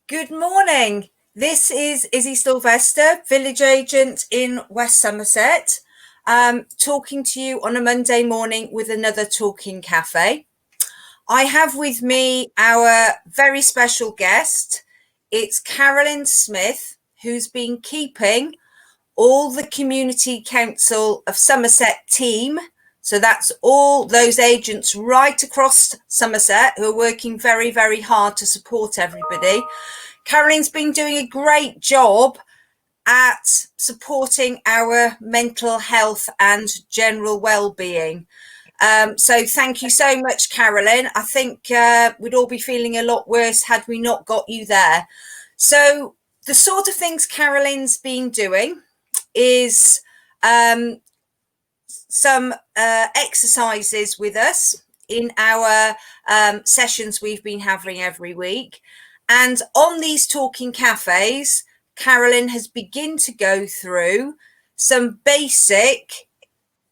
Good morning. This is Izzy Silvester, village agent in West Somerset, talking to you on a Monday morning with another Talking Cafe. I have with me our very special guest. It's Carolyn Smith, who's been keeping all the Community Council of Somerset team. So that's all those agents right across Somerset who are working very, very hard to support everybody. Carolyn's been doing a great job at supporting our mental health and general well-being. So thank you so much, Carolyn. I think we'd all be feeling a lot worse had we not got you there. So the sort of things Carolyn's been doing is some exercises with us in our sessions we've been having every week. And on these Talking Cafes, Carolyn has begun to go through some basic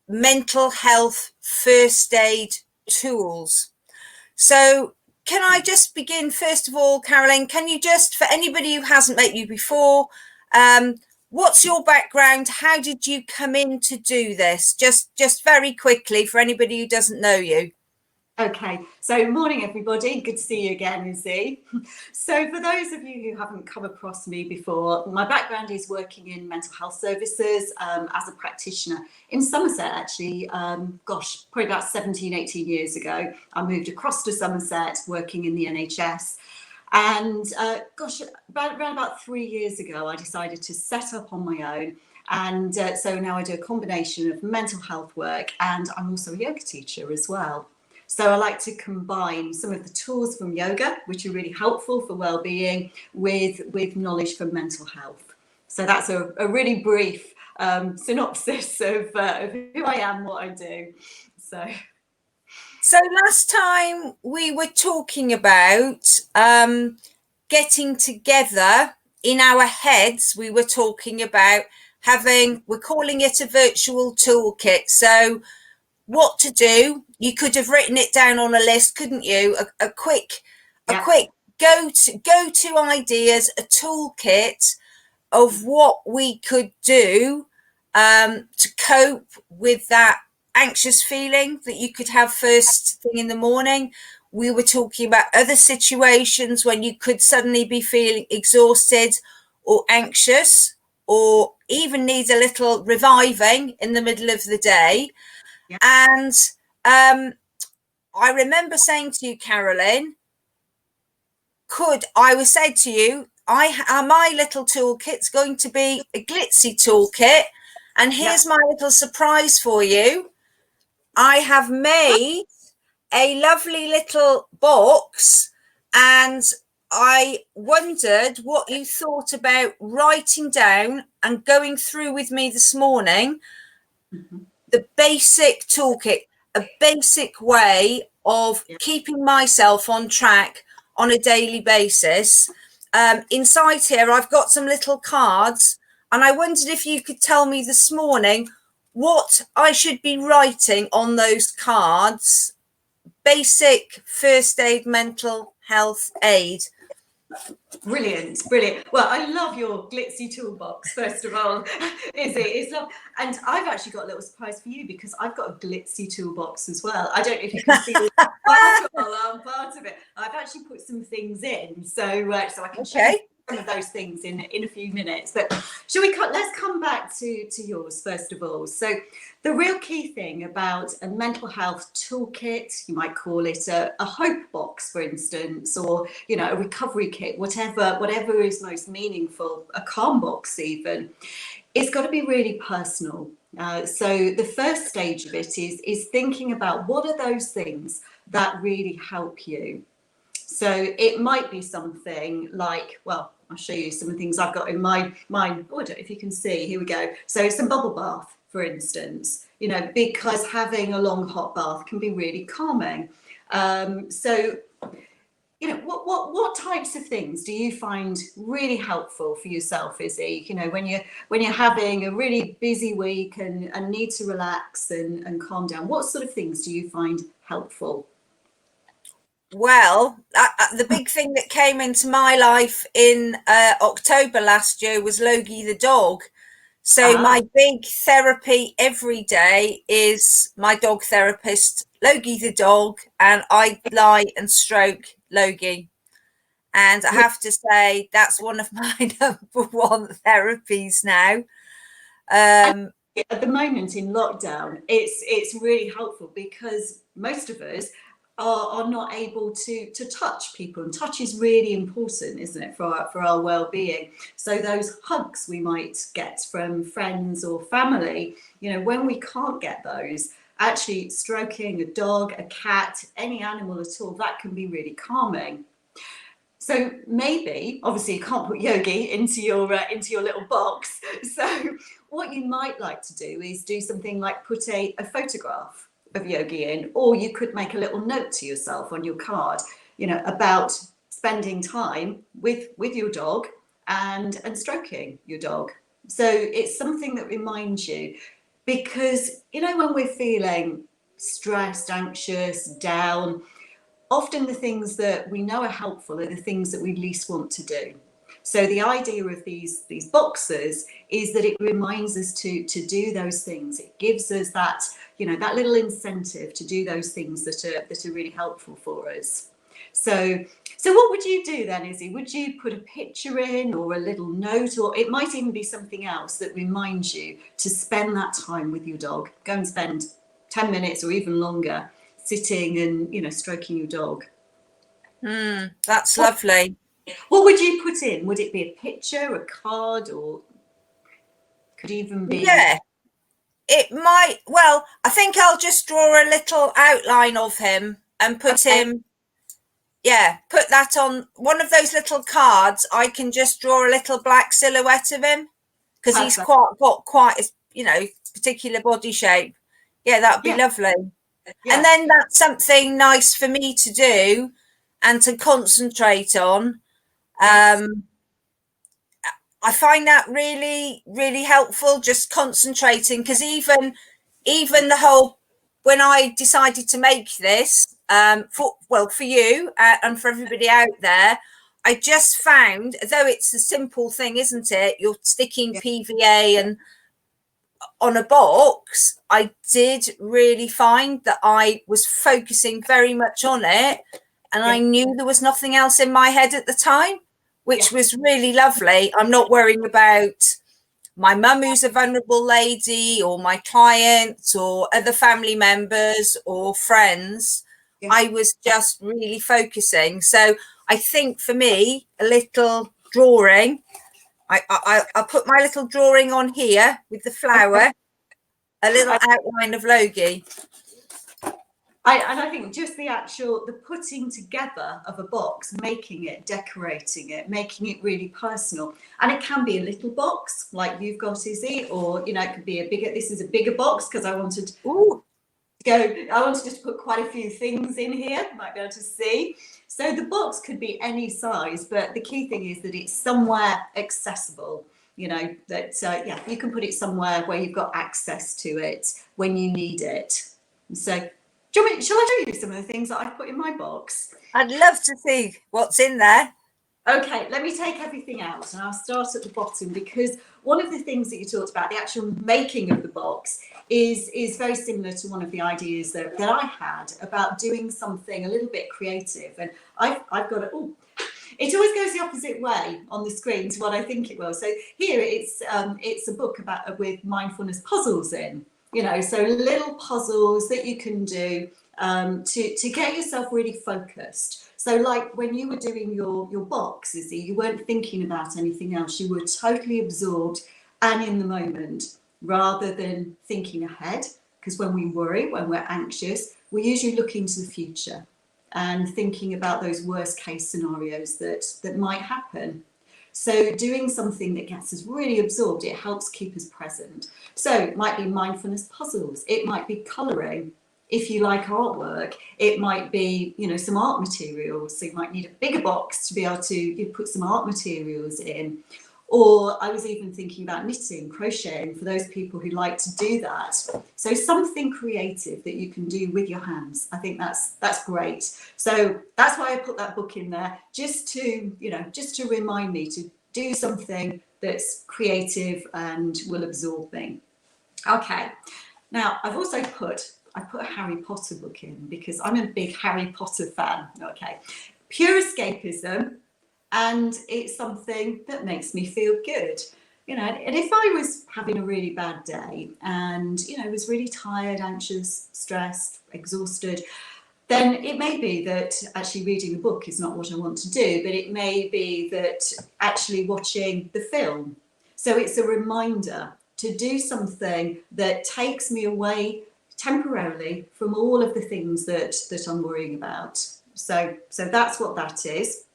mental health first aid tools. So can I just begin, first of all, Carolyn, can you just, for anybody who hasn't met you before, what's your background? How did you come in to do this? Just very quickly for anybody who doesn't know you. Okay, so morning everybody, good to see you again, Izzy. So for those of you who haven't come across me before, my background is working in mental health services as a practitioner in Somerset actually. Probably about 17, 18 years ago, I moved across to Somerset working in the NHS. And around about 3 years ago, I decided to set up on my own. And so now I do a combination of mental health work, and I'm also a yoga teacher as well. So I like to combine some of the tools from yoga, which are really helpful for well-being, with knowledge from mental health. So that's a really brief synopsis of who I am, what I do. So last time we were talking about getting together in our heads. We were talking about we're calling it a virtual toolkit. So what to do? You could have written it down on a list, couldn't you? A quick go-to ideas, a toolkit of what we could do to cope with that anxious feeling that you could have first thing in the morning. We were talking about other situations when you could suddenly be feeling exhausted or anxious, or even need a little reviving in the middle of the day. Yeah. And I remember saying to you, Carolyn, said to you, my little toolkit's going to be a glitzy toolkit, and here's my little surprise for you. I have made a lovely little box, and I wondered what you thought about writing down and going through with me this morning the basic toolkit, a basic way of keeping myself on track on a daily basis. Inside here, I've got some little cards, and I wondered if you could tell me this morning what I should be writing on those cards. Basic first aid mental health aid. Brilliant. Well, I love your glitzy toolbox, first of all, Izzy. It's love. And I've actually got a little surprise for you, because I've got a glitzy toolbox as well. I don't know if you can see I'm part of it. I've actually put some things in, so I can show you some of those things in a few minutes. But let's come back to yours first of all. So the real key thing about a mental health toolkit, you might call it a hope box, for instance, or a recovery kit, whatever is most meaningful, a calm box even, it's got to be really personal. So the first stage of it is thinking about what are those things that really help you. So it might be something like, well, I'll show you some of the things I've got in my mind. Oh, I don't know if you can see. Here we go. So some bubble bath, for instance, because having a long hot bath can be really calming. What types of things do you find really helpful for yourself, Izzy? When you're having a really busy week and need to relax and calm down, what sort of things do you find helpful? Well, the big thing that came into my life in October last year was Logie the dog. So my big therapy every day is my dog therapist, Logie the dog, and I lie and stroke Logie. And I have to say that's one of my number one therapies now. At the moment in lockdown, it's really helpful because most of us are not able to touch people, and touch is really important, isn't it, for our well-being. So those hugs we might get from friends or family, you know, when we can't get those, actually stroking a dog, a cat, any animal at all, that can be really calming. So maybe, obviously, you can't put Yogi into your little box. So what you might like to do is do something like put a photograph of Yogi in, or you could make a little note to yourself on your card, you know, about spending time with your dog and stroking your dog. So it's something that reminds you, because you know, when we're feeling stressed, anxious, down, often the things that we know are helpful are the things that we least want to do. So the idea of these boxes is that it reminds us to do those things. It gives us that, you know, that little incentive to do those things that are really helpful for us. So what would you do then, Izzy? Would you put a picture in, or a little note, or it might even be something else that reminds you to spend that time with your dog? Go and spend 10 minutes or even longer sitting and, you know, stroking your dog. That's lovely. What would you put in? Would it be a picture, a card, or could even be? Yeah, it might. Well, I think I'll just draw a little outline of him and put him. Yeah, put that on one of those little cards. I can just draw a little black silhouette of him because he's got quite a, you know, particular body shape. Yeah, that'd be lovely. Yeah. And then that's something nice for me to do and to concentrate on. I find that really, really helpful, just concentrating, because even the whole, when I decided to make this, for you and for everybody out there, I just found, though it's a simple thing, isn't it? You're sticking PVA and on a box, I did really find that I was focusing very much on it, and I knew there was nothing else in my head at the time, which was really lovely. I'm not worrying about my mum, who's a vulnerable lady, or my clients, or other family members or friends. I was just really focusing. So I think for me, a little drawing, I put my little drawing on here with the flower, a little outline of Logie. I think just the putting together of a box, making it, decorating it, making it really personal. And it can be a little box like you've got, Izzy, or, you know, it could be this is a bigger box because I wanted to just put quite a few things in here, you might be able to see. So the box could be any size, but the key thing is that it's somewhere accessible, you know, that, you can put it somewhere where you've got access to it when you need it. So, shall I show you some of the things that I've put in my box? I'd love to see what's in there. Okay, let me take everything out, and I'll start at the bottom, because one of the things that you talked about, the actual making of the box, is very similar to one of the ideas that I had about doing something a little bit creative. And I've got it. It always goes the opposite way on the screen to what I think it will. So here it's a book with mindfulness puzzles in. You know, so little puzzles that you can do to get yourself really focused. So like when you were doing your box, Izzy, you weren't thinking about anything else. You were totally absorbed and in the moment, rather than thinking ahead. Because when we worry, when we're anxious, we usually look into the future and thinking about those worst case scenarios that might happen. So doing something that gets us really absorbed, it helps keep us present. So it might be mindfulness puzzles. It might be colouring. If you like artwork, it might be, you know, some art materials. So you might need a bigger box to be able to put some art materials in. Or I was even thinking about knitting, crocheting, for those people who like to do that. So something creative that you can do with your hands. I think that's great. So that's why I put that book in there, just to remind me to do something that's creative and will absorb me. Okay. Now I've also put a Harry Potter book in because I'm a big Harry Potter fan. Okay. Pure escapism. And it's something that makes me feel good, and if I was having a really bad day and, was really tired, anxious, stressed, exhausted, then it may be that actually reading a book is not what I want to do, but it may be that actually watching the film. So it's a reminder to do something that takes me away temporarily from all of the things that I'm worrying about. So that's what that is.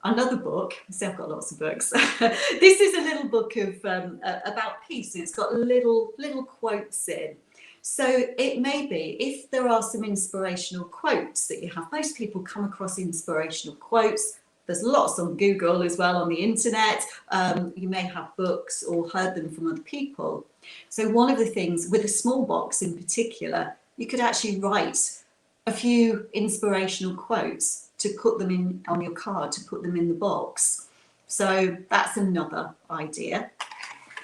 Another book, see, I've got lots of books. This is a little book of about peace. It's got little quotes in. So it may be, if there are some inspirational quotes that you have, most people come across inspirational quotes. There's lots on Google as well, on the internet. You may have books or heard them from other people. So one of the things with a small box in particular, you could actually write a few inspirational quotes to put them in on your card, to put them in the box. So that's another idea.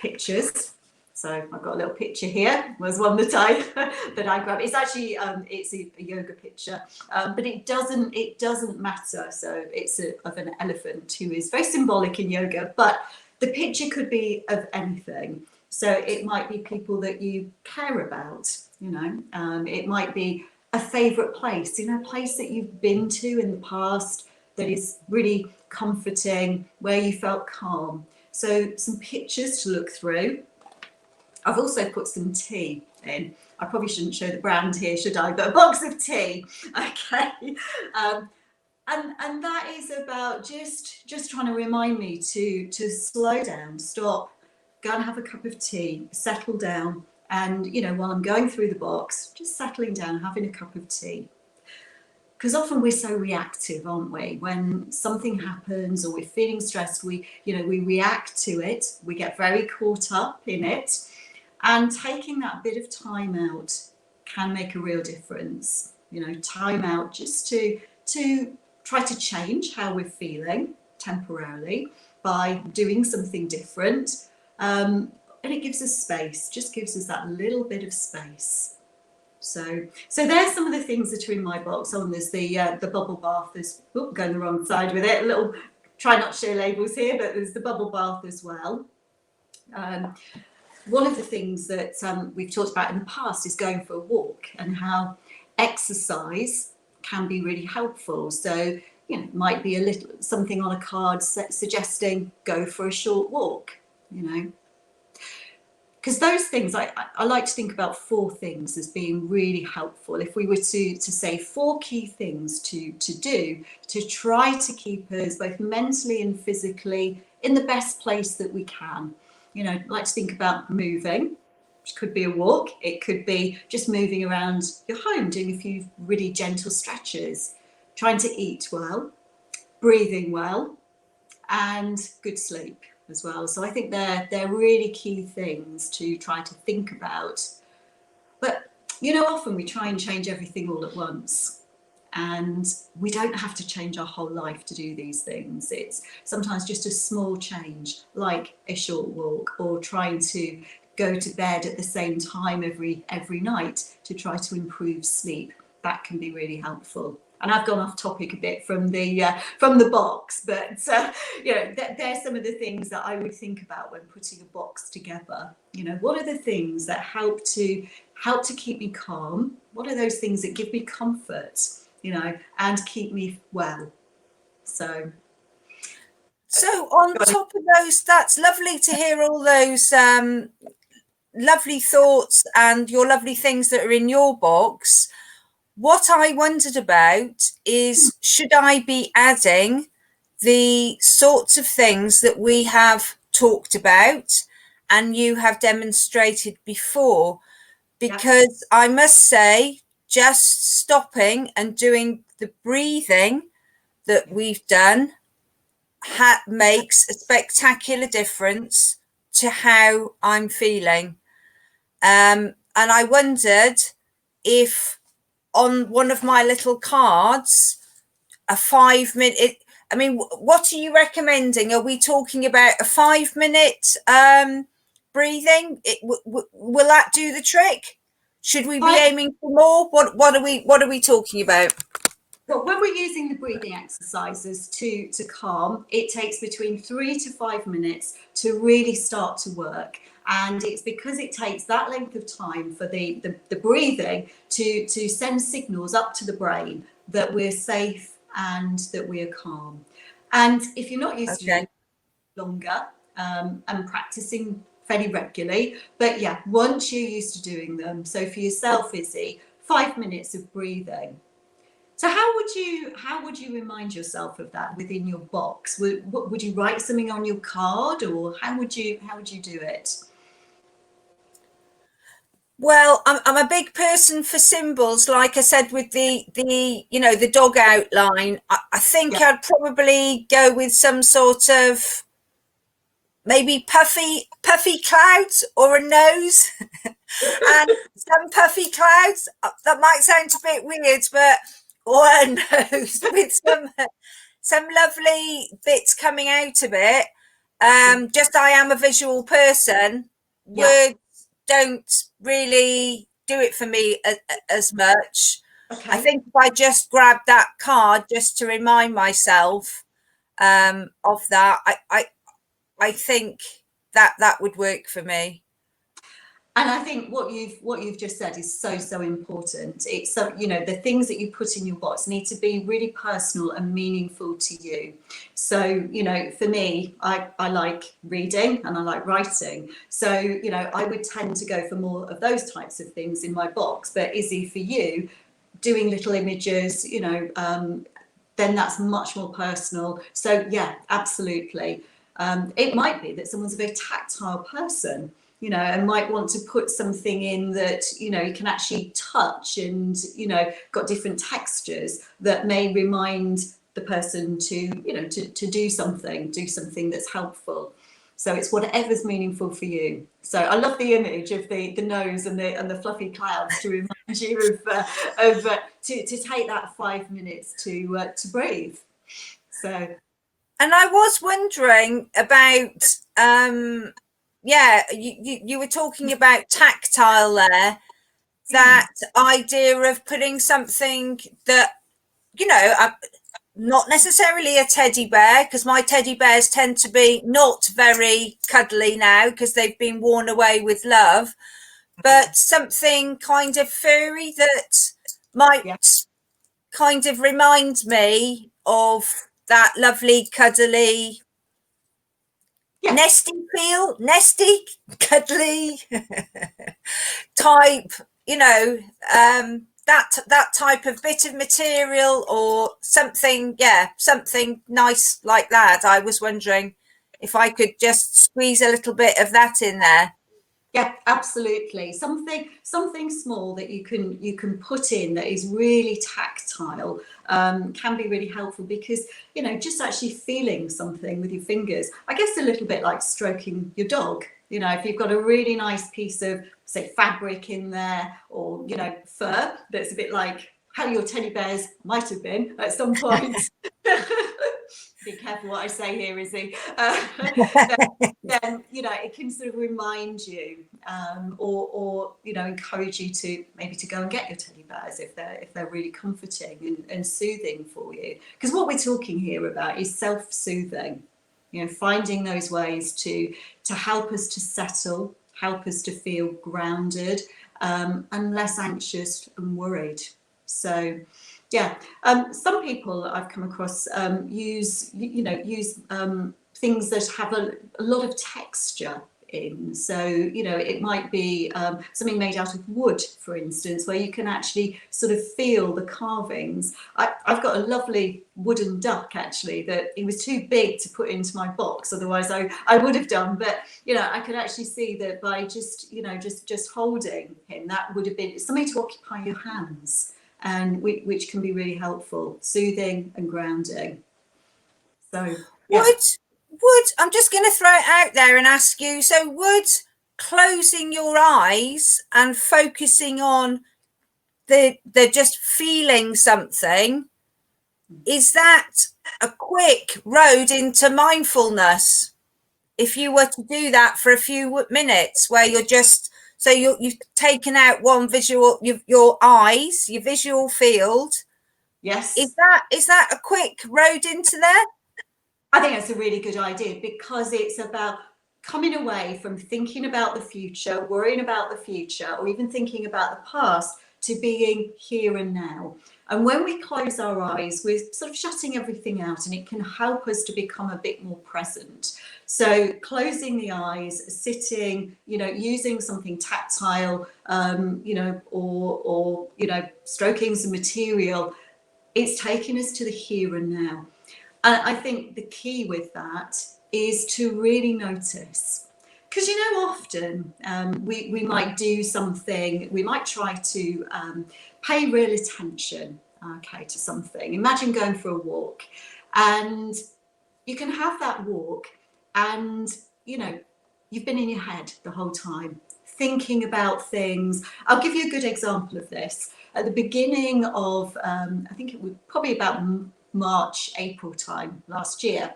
Pictures. So I've got a little picture here. Was one that I grabbed. It's actually it's a yoga picture, but it doesn't matter. So it's of an elephant who is very symbolic in yoga. But the picture could be of anything. So it might be people that you care about. It might be a favourite place, a place that you've been to in the past that is really comforting, where you felt calm. So some pictures to look through. I've also put some tea in. I probably shouldn't show the brand here, should I? But a box of tea, okay. And that is about just trying to remind me to slow down, stop, go and have a cup of tea, settle down. And, while I'm going through the box, just settling down, having a cup of tea. Because often we're so reactive, aren't we? When something happens or we're feeling stressed, we react to it. We get very caught up in it. And taking that bit of time out can make a real difference. Time out just to try to change how we're feeling temporarily by doing something different. And it gives us space, just gives us that little bit of space. So there's some of the things that are in my box. Oh, and there's the bubble bath. There's going the wrong side with it. Try not to show labels here, but there's the bubble bath as well. One of the things that we've talked about in the past is going for a walk and how exercise can be really helpful. So it might be a little something on a card suggesting go for a short walk. Because those things, I like to think about 4 things as being really helpful. If we were to say 4 key things to do to try to keep us both mentally and physically in the best place that we can. I like to think about moving, which could be a walk. It could be just moving around your home, doing a few really gentle stretches, trying to eat well, breathing well, and good sleep as well. So I think they're really key things to try to think about. But often we try and change everything all at once, and we don't have to change our whole life to do these things. It's sometimes just a small change, like a short walk, or trying to go to bed at the same time every night to try to improve sleep. That can be really helpful. And I've gone off topic a bit from the box, but there's some of the things that I would think about when putting a box together. What are the things that help to keep me calm? What are those things that give me comfort, and keep me well? So on top of those, that's lovely to hear all those lovely thoughts and your lovely things that are in your box. What I wondered about is, should I be adding the sorts of things that we have talked about and you have demonstrated before? Because I must say, just stopping and doing the breathing that we've done makes a spectacular difference to how I'm feeling. And I wondered if on one of my little cards, a 5 minute, I mean, what are you recommending? Are we talking about a 5 minute breathing? Will that do the trick? Should we be aiming for more? What are we talking about? But when we're using the breathing exercises to calm, it takes between 3 to 5 minutes to really start to work. And it's because it takes that length of time for the breathing to send signals up to the brain that we're safe and that we are calm. And if you're not used to doing it longer and practicing fairly regularly, but yeah, once you're used to doing them, so for yourself, Izzy, 5 minutes of breathing. So how would you remind yourself of that within your box? Would you write something on your card, or how would you do it? Well, I'm a big person for symbols. Like I said, with the the dog outline, I think I'd probably go with some sort of maybe puffy clouds or a nose and some puffy clouds. That might sound a bit weird, but or a nose with some lovely bits coming out of it. Just I am a visual person. Words don't really do it for me as much. Okay. I think if I just grab that card just to remind myself of that, I think that would work for me. And I think what you've just said is so important. It's so, the things that you put in your box need to be really personal and meaningful to you. So, for me, I like reading and I like writing. So, I would tend to go for more of those types of things in my box. But Izzy, for you, doing little images, then that's much more personal. So yeah, absolutely. It might be that someone's a very tactile person, and might want to put something in that, you can actually touch and, got different textures that may remind the person to do something that's helpful. So it's whatever's meaningful for you. So I love the image of the nose and the fluffy clouds to remind you of to take that 5 minutes to breathe. So. And I was wondering about you were talking about tactile there, that idea of putting something that, not necessarily a teddy bear, because my teddy bears tend to be not very cuddly now because they've been worn away with love, but something kind of furry that might kind of remind me of that lovely cuddly nesty cuddly type, that type of bit of material or something nice like that. I was wondering if I could just squeeze a little bit of that in there. Yeah, absolutely. Something small that you can put in that is really tactile can be really helpful, because just actually feeling something with your fingers, I guess a little bit like stroking your dog. If you've got a really nice piece of, say, fabric in there, or fur that's a bit like how your teddy bears might have been at some point. Be careful what I say here, Izzy. Then it can sort of remind you, or encourage you to maybe to go and get your teddy bears if they're really comforting and soothing for you. Because what we're talking here about is self-soothing. Finding those ways to help us to settle, help us to feel grounded, and less anxious and worried. So. Yeah, some people I've come across use things that have a lot of texture in. So it might be something made out of wood, for instance, where you can actually sort of feel the carvings. I've got a lovely wooden duck, actually, that it was too big to put into my box, otherwise I would have done. But I could actually see that by just just holding him, that would have been something to occupy your hands. And which can be really helpful, soothing and grounding. So Yeah. would I'm just going to throw it out there and ask you, so would closing your eyes and focusing on the just feeling something, is that a quick road into mindfulness? If you were to do that for a few minutes, where you're just, so you've taken out one visual, your eyes, your visual field. Yes. Is that a quick road into there? I think that's a really good idea, because it's about coming away from thinking about the future, worrying about the future, or even thinking about the past, to being here and now. And when we close our eyes, we're sort of shutting everything out, and it can help us to become a bit more present. So closing the eyes, sitting, using something tactile, or stroking some material, it's taking us to the here and now. And I think the key with that is to really notice, because often we might do something, we might try to pay real attention, to something. Imagine going for a walk, and you can have that walk, and you've been in your head the whole time, thinking about things. I'll give you a good example of this. At the beginning of, I think it was probably about March, April time last year,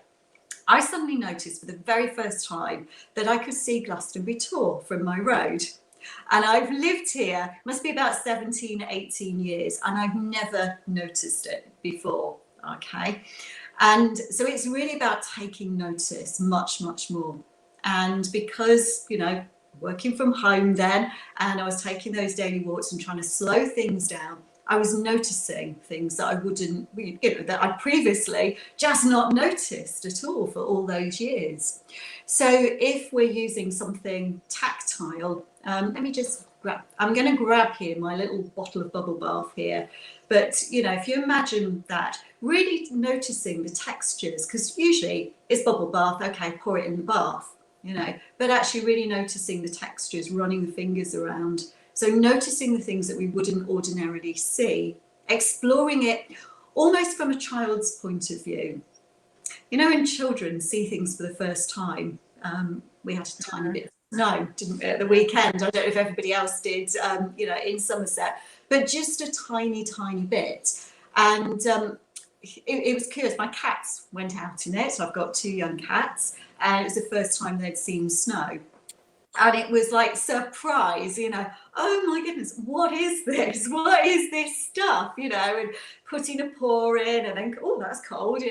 I suddenly noticed for the very first time that I could see Glastonbury Tor from my road. And I've lived here, must be about 17, 18 years, and I've never noticed it before, okay? And so it's really about taking notice much, much more. And because, working from home then, and I was taking those daily walks and trying to slow things down, I was noticing things that I wouldn't, that I previously just not noticed at all for all those years. So if we're using something tactile, let me just grab, I'm going to grab here my little bottle of bubble bath here. But, if you imagine that, really noticing the textures, because usually it's bubble bath, okay, pour it in the bath, but actually really noticing the textures, running the fingers around. So noticing the things that we wouldn't ordinarily see, exploring it almost from a child's point of view. When children see things for the first time, we had a tiny bit of snow, didn't we, at the weekend? I don't know if everybody else did, in Somerset, but just a tiny, tiny bit. And it was curious. My cats went out in it. So I've got 2 young cats, and it was the first time they'd seen snow. And it was like surprise, oh my goodness, what is this? What is this stuff? And putting a paw in, and then, oh, that's cold,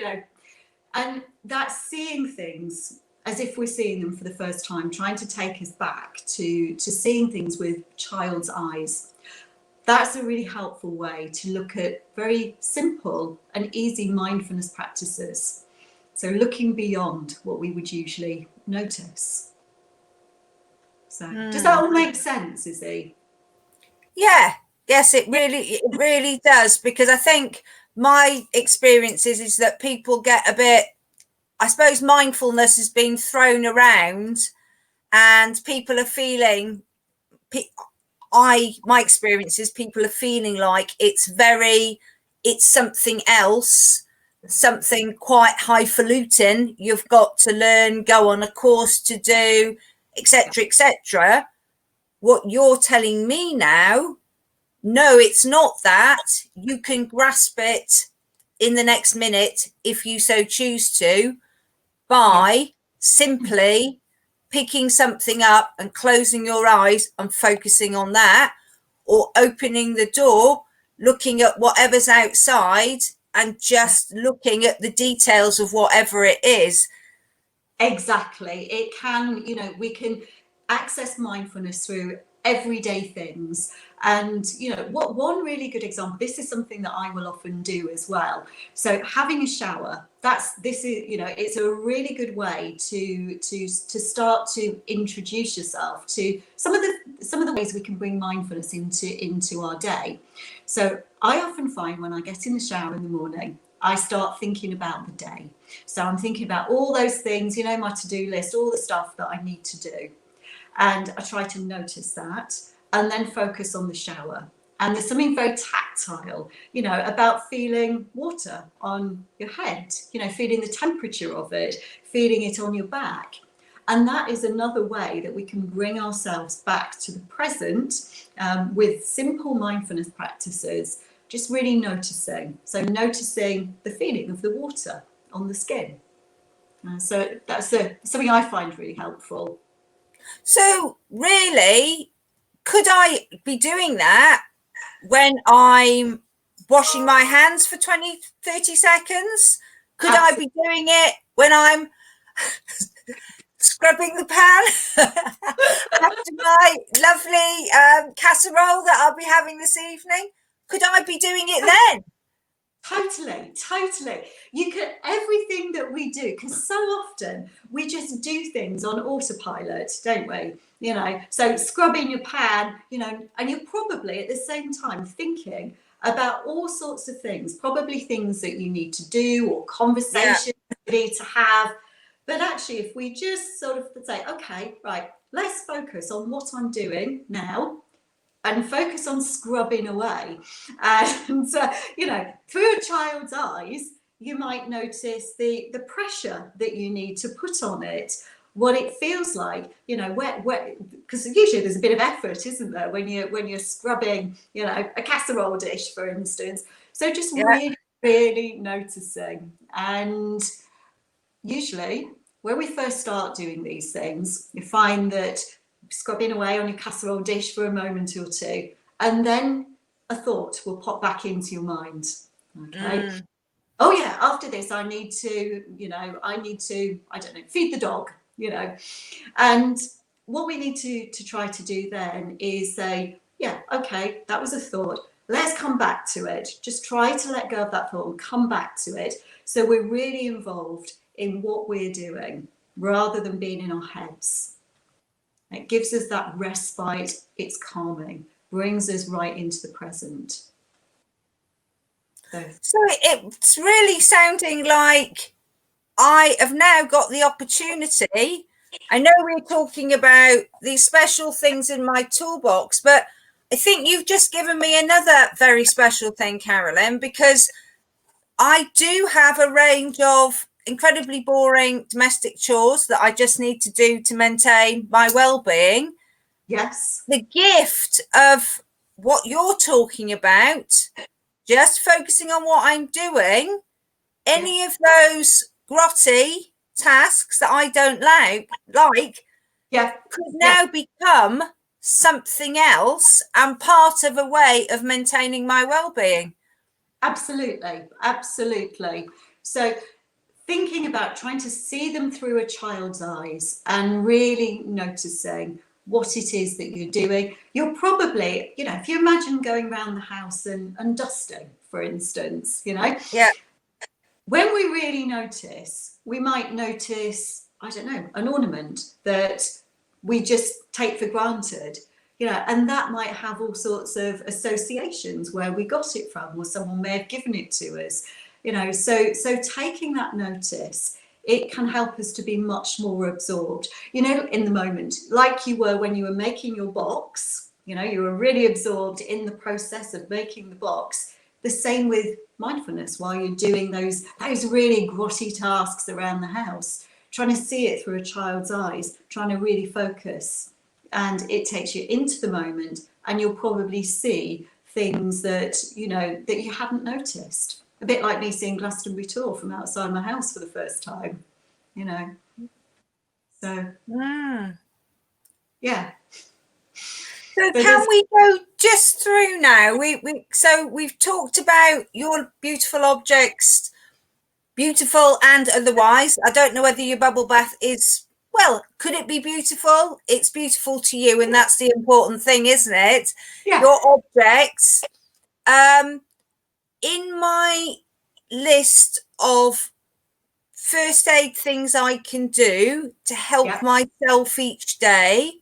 And that's seeing things as if we're seeing them for the first time, trying to take us back to seeing things with child's eyes. That's a really helpful way to look at very simple and easy mindfulness practices. So looking beyond what we would usually notice. So does that all make sense, Izzy? Yeah, yes, it really does, because I think my experience is that people get a bit, I suppose mindfulness has been thrown around, and people are feeling, my experience is people are feeling like it's something else, something quite highfalutin. You've got to learn, go on a course to do, etc., etc. What you're telling me now, no, it's not that. You can grasp it in the next minute if you so choose to, by simply picking something up and closing your eyes and focusing on that, or opening the door, looking at whatever's outside and just looking at the details of whatever it is. Exactly. It can, we can access mindfulness through everyday things. And what one really good example, this is something that I will often do as well. So having a shower, it's a really good way to start to introduce yourself to some of the ways we can bring mindfulness into our day. So I often find when I get in the shower in the morning, I start thinking about the day. So I'm thinking about all those things, my to-do list, all the stuff that I need to do. And I try to notice that, and then focus on the shower. And there's something very tactile, you know, about feeling water on your head, you know, feeling the temperature of it, feeling it on your back. And that is another way that we can bring ourselves back to the present with simple mindfulness practices, just really noticing. So noticing the feeling of the water on the skin. So that's something I find really helpful. So really, could I be doing that when I'm washing my hands for 20, 30 seconds? Could I be doing it when I'm scrubbing the pan after my lovely casserole that I'll be having this evening? Could I be doing it then? Totally. You can, everything that we do, because so often we just do things on autopilot, don't we? You know, so scrubbing your pan, you know, and you're probably at the same time thinking about all sorts of things, probably things that you need to do or conversations you need to have. But actually, if we just sort of say, okay, right, let's focus on what I'm doing now, and focus on scrubbing away. And, you know, through a child's eyes, you might notice the pressure that you need to put on it, what it feels like, you know, because usually there's a bit of effort, isn't there, when you're scrubbing, you know, a casserole dish, for instance. So just really noticing. And usually when we first start doing these things, you find that scrubbing away on your casserole dish for a moment or two, and then a thought will pop back into your mind. Okay. Oh yeah, after this I need to, I don't know, feed the dog, And what we need to try to do then is say, yeah, okay, that was a thought. Let's come back to it. Just try to let go of that thought and come back to it. So we're really involved in what we're doing rather than being in our heads. It gives us that respite, it's calming, brings us right into the present. So it's really sounding like I have now got the opportunity. I know we're talking about these special things in my toolbox, but I think you've just given me another very special thing, Carolyn, because I do have a range of incredibly boring domestic chores that I just need to do to maintain my well-being. Yes. The gift of what you're talking about, just focusing on what I'm doing, any of those grotty tasks that I don't like could now become something else and part of a way of maintaining my well-being. Absolutely. So thinking about trying to see them through a child's eyes and really noticing what it is that you're doing. You're probably, if you imagine going around the house and dusting, for instance, when we really notice, we might notice, I don't know, an ornament that we just take for granted, and that might have all sorts of associations where we got it from, or someone may have given it to us, so taking that notice, it can help us to be much more absorbed, in the moment, like you were when you were making your box, you were really absorbed in the process of making the box. The same with mindfulness while you're doing those really grotty tasks around the house, trying to see it through a child's eyes, trying to really focus. And it takes you into the moment, and you'll probably see things that, that you hadn't noticed. A bit like me seeing Glastonbury Tor from outside my house for the first time, So, yeah. So can we go just through now? So we've talked about your beautiful objects, beautiful and otherwise. I don't know whether your bubble bath is, well, could it be beautiful? It's beautiful to you, and that's the important thing, isn't it? Yeah. Your objects. In my list of first aid things I can do to help myself each day,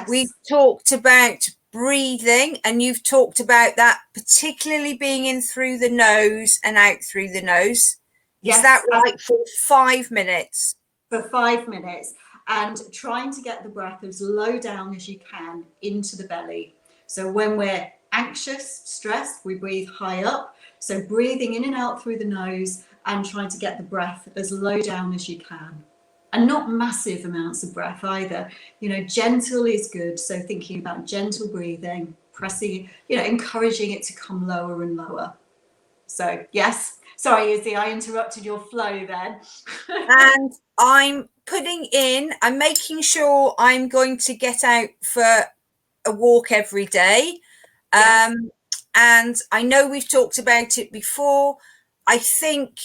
we've talked about breathing, and you've talked about that particularly being in through the nose and out through the nose. Is that right? For 5 minutes? For 5 minutes, and trying to get the breath as low down as you can into the belly. So when we're anxious, stressed, we breathe high up. So breathing in and out through the nose and trying to get the breath as low down as you can. And not massive amounts of breath either. Gentle is good. So thinking about gentle breathing, pressing, encouraging it to come lower and lower. So yes, sorry, Izzy, I interrupted your flow then. And I'm making sure I'm going to get out for a walk every day. Yes. And I know we've talked about it before. I think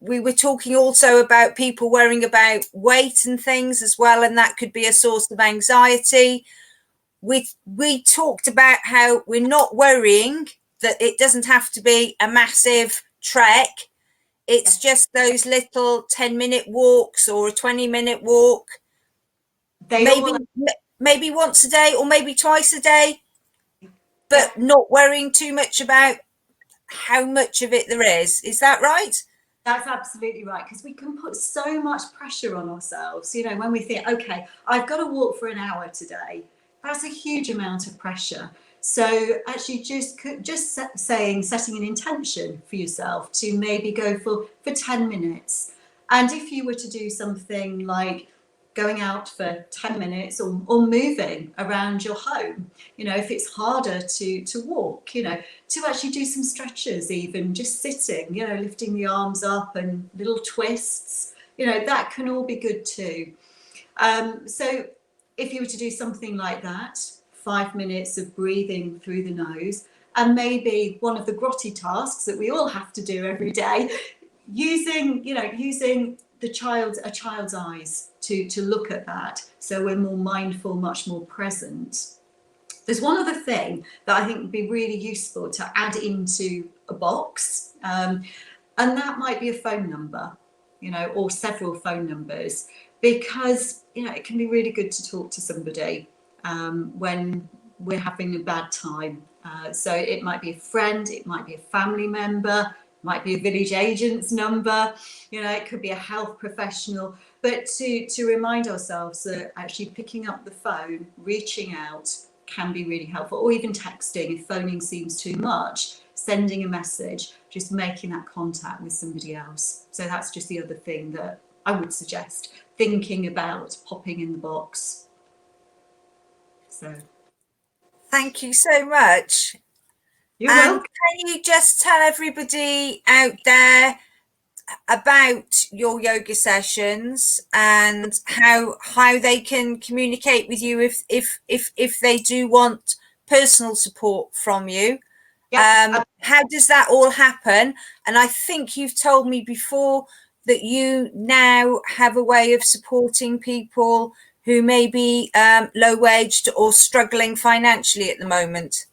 we were talking also about people worrying about weight and things as well, and that could be a source of anxiety. We talked about how we're not worrying that it doesn't have to be a massive trek. It's just those little 10-minute walks or a 20-minute walk. Maybe once a day or maybe twice a day, but not worrying too much about how much of it there is. Is that right? That's absolutely right, because we can put so much pressure on ourselves. When we think, okay, I've got to walk for an hour today, that's a huge amount of pressure. So actually setting an intention for yourself to maybe go for 10 minutes. And if you were to do something like going out for 10 minutes or moving around your home, if it's harder to walk, to actually do some stretches, even just sitting, lifting the arms up and little twists, that can all be good too. So if you were to do something like that, 5 minutes of breathing through the nose, and maybe one of the grotty tasks that we all have to do every day, using a child's eyes to look at that, so we're more mindful, much more present. There's one other thing that I think would be really useful to add into a box, and that might be a phone number, or several phone numbers, because it can be really good to talk to somebody when we're having a bad time. So it might be a friend, it might be a family member, might be a village agent's number, it could be a health professional, but to remind ourselves that actually picking up the phone, reaching out can be really helpful, or even texting if phoning seems too much, sending a message, just making that contact with somebody else. So that's just the other thing that I would suggest thinking about popping in the box. So thank you so much. You're welcome. Can you just tell everybody out there about your yoga sessions and how they can communicate with you if they do want personal support from you? How does that all happen? And I think you've told me before that you now have a way of supporting people who may be low-waged or struggling financially at the moment.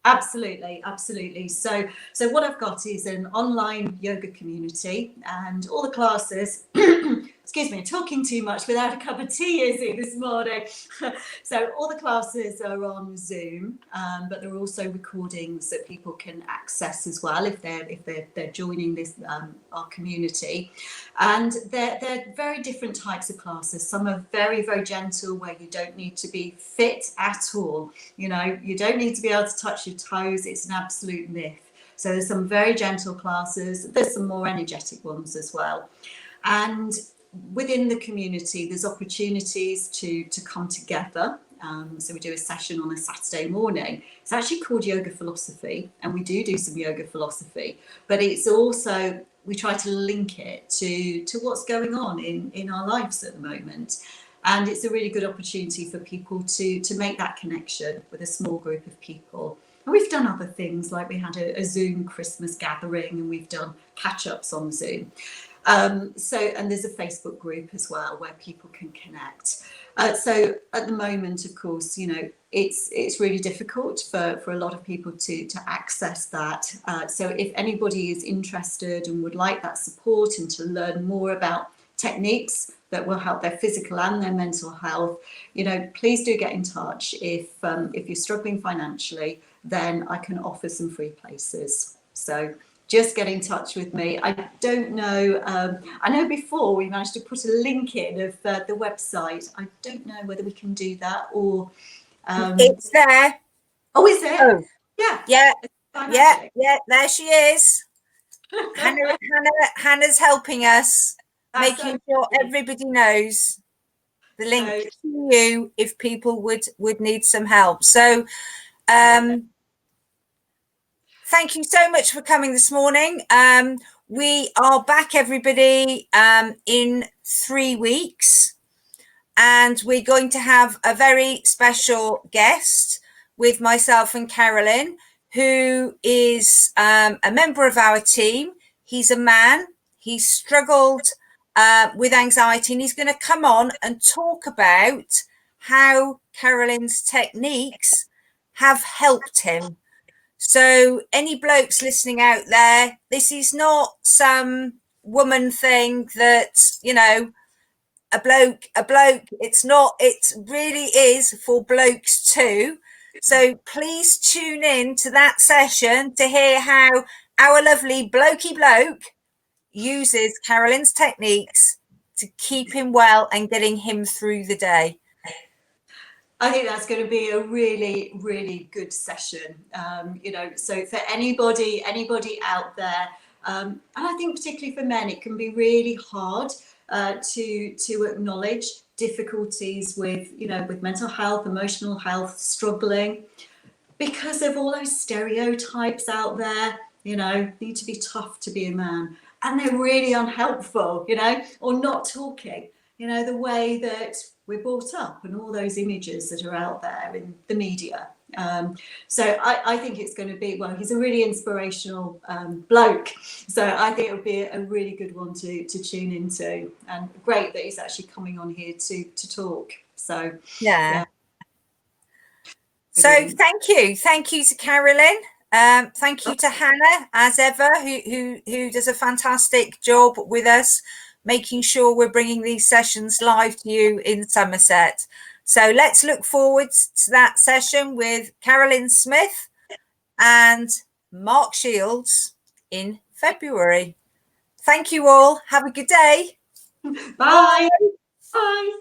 Absolutely. So what I've got is an online yoga community, and all the classes, excuse me, talking too much without a cup of tea, Izzy, this morning. So all the classes are on Zoom, but there are also recordings that people can access as well if they're joining this our community. And they're very different types of classes. Some are very, very gentle, where you don't need to be fit at all. You don't need to be able to touch your toes. It's an absolute myth. So there's some very gentle classes. There's some more energetic ones as well. And within the community, there's opportunities to come together. So we do a session on a Saturday morning. It's actually called Yoga Philosophy, and we do some yoga philosophy, but it's also, we try to link it to what's going on in our lives at the moment. And it's a really good opportunity for people to make that connection with a small group of people. And we've done other things, like we had a Zoom Christmas gathering, and we've done catch-ups on Zoom. And there's a Facebook group as well where people can connect. So at the moment, of course, it's really difficult for a lot of people to access that. So if anybody is interested and would like that support and to learn more about techniques that will help their physical and their mental health, please do get in touch. If you're struggling financially, then I can offer some free places. So just get in touch with me. I don't know, I know before we managed to put a link in of the website. I don't know whether we can do that, or it's there. Oh, is it? Yeah. There she is. Hannah's helping us, making sure everybody knows the link to you if people would need some help. So thank you so much for coming this morning. We are back, everybody, in 3 weeks, and we're going to have a very special guest with myself and Carolyn, who is a member of our team. He's a man. He's struggled with anxiety, and he's going to come on and talk about how Carolyn's techniques have helped him. So any blokes listening out there, this is not some woman thing that, you know, a bloke, it's not, it really is for blokes too. So please tune in to that session to hear how our lovely blokey bloke uses Carolyn's techniques to keep him well and getting him through the day. I think that's going to be a really, really good session. You know, so for anybody out there, and I think particularly for men, it can be really hard to acknowledge difficulties with, you know, with mental health, emotional health, struggling, because of all those stereotypes out there. You know, need to be tough to be a man, and they're really unhelpful. You know, or not talking. You know, the way that we're brought up and all those images that are out there in the media. So I think it's going to be, well, he's a really inspirational bloke. So I think it would be a really good one to tune into, and great that he's actually coming on here to talk. So, yeah. So thank you to Carolyn. Thank you to Hannah, as ever, who does a fantastic job with us, making sure we're bringing these sessions live to you in Somerset. So let's look forward to that session with Carolyn Smith and Mark Shields in February. Thank you all. Have a good day. Bye. Bye.